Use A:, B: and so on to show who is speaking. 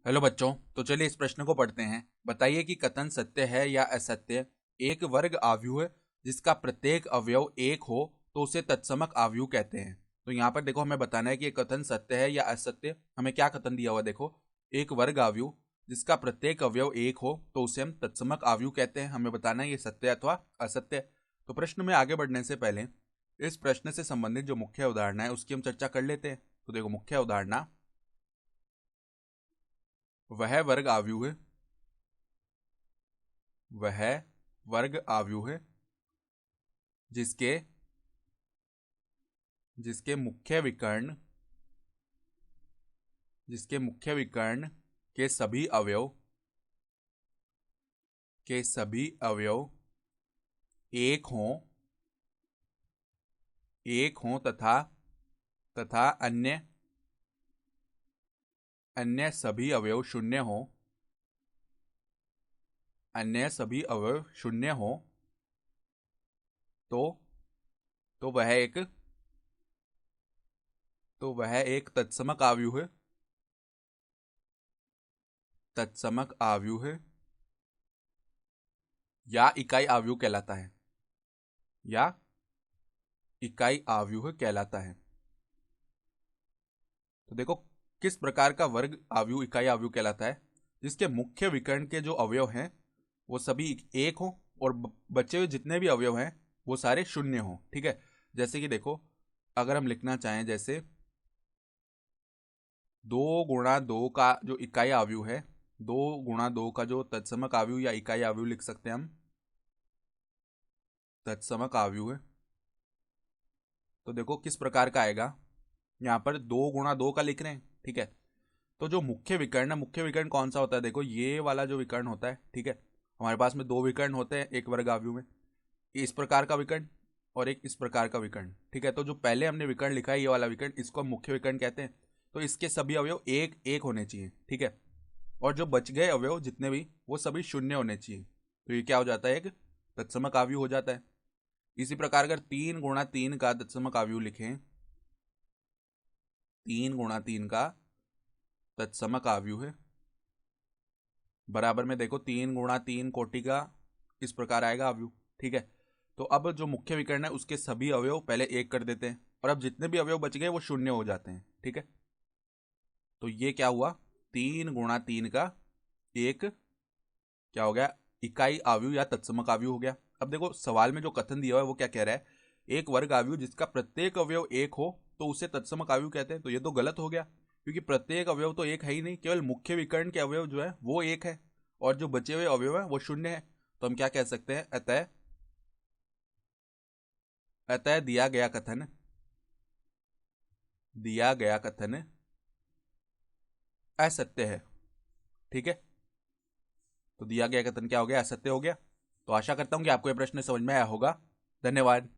A: Hello बच्चों। तो चलिए इस प्रश्न को पढ़ते हैं। बताइए कि कथन सत्य है या असत्य। एक वर्ग आव्यूह जिसका प्रत्येक अवयव एक हो तो उसे तत्समक आव्यूह कहते हैं। तो यहाँ पर देखो, हमें बताना है कि ये कथन सत्य है या असत्य। हमें क्या कथन दिया हुआ, देखो, एक वर्ग आव्यूह जिसका प्रत्येक अवयव एक हो तो उसे हम तत्समक आव्यूह कहते हैं। हमें बताना है ये सत्य अथवा असत्य। तो प्रश्न में आगे बढ़ने से पहले इस प्रश्न से संबंधित जो मुख्य उदाहरण है उसकी हम चर्चा कर लेते हैं। तो देखो, मुख्य उदाहरण, वह वर्ग आव्यूह वह वर्ग आव्यूह जिसके जिसके मुख्य विकर्ण के सभी अवयव एक हों तथा तथा अन्य सभी अवयव शून्य हो तो तो वह एक तत्समक आव्यूह या इकाई आव्यूह कहलाता है या इकाई आव्यूह कहलाता है। तो देखो, किस प्रकार का वर्ग आव्यूह इकाई आव्यूह कहलाता है, जिसके मुख्य विकर्ण के जो अवयव हैं वो सभी एक हो और बचे हुए जितने भी अवयव हैं वो सारे शून्य हो। ठीक है। जैसे कि देखो, अगर हम लिखना चाहें, जैसे 2 गुणा 2 का जो इकाई आव्यूह है, 2 गुणा 2 का जो तत्समक आव्यूह या इकाई आव्यूह लिख सकते हैं हम, तत्समक आव्यूह। तो देखो किस प्रकार का आएगा। यहाँ पर 2 गुणा 2 का लिख रहे हैं, ठीक है। तो जो मुख्य विकर्ण कौन सा होता है, देखो ये वाला जो विकर्ण होता है, ठीक है। हमारे पास में दो विकर्ण होते हैं एक वर्ग आव्यूह में, इस प्रकार का विकर्ण और एक इस प्रकार का विकर्ण, ठीक है। तो जो पहले हमने विकर्ण लिखा है, ये वाला विकर्ण, इसको हम मुख्य विकर्ण कहते हैं। तो इसके सभी अवयव एक एक होने चाहिए, ठीक है। और जो बच गए अवयव जितने भी, वो सभी शून्य होने चाहिए। तो ये क्या हो जाता है, एक तत्समक आव्यूह हो जाता है। इसी प्रकार अगर 3 गुणा 3 का तत्समक आव्यूह लिखें, 3 गुणा 3 का तत्समक आव्यूह है बराबर में, देखो 3 गुणा 3 कोटि का इस प्रकार आएगा आव्यूह, ठीक है। तो अब जो मुख्य विकर्ण है उसके सभी अवयव पहले एक कर देते हैं और अब जितने भी अवयव बच गए वो शून्य हो जाते हैं, ठीक है। तो ये क्या हुआ, 3 गुणा 3 का एक क्या हो गया, इकाई आव्यूह या तत्समक आव्यूह हो गया। अब देखो सवाल में जो कथन दिया हुआ है वो क्या कह रहा है, एक वर्ग आव्यूह जिसका प्रत्येक अवयव एक हो तो उसे तत्समक आव्यूह कहते हैं। तो ये तो गलत हो गया, क्योंकि प्रत्येक अवयव तो एक है ही नहीं, केवल मुख्य विकर्ण के अवयव जो है वो एक है और जो बचे हुए अवयव है वो शून्य है। तो हम क्या कह सकते हैं, अतः अतः दिया गया कथन असत्य है, ठीक है। तो दिया गया कथन क्या हो गया, असत्य हो गया। तो आशा करता हूं कि आपको यह प्रश्न समझ में आया होगा। धन्यवाद।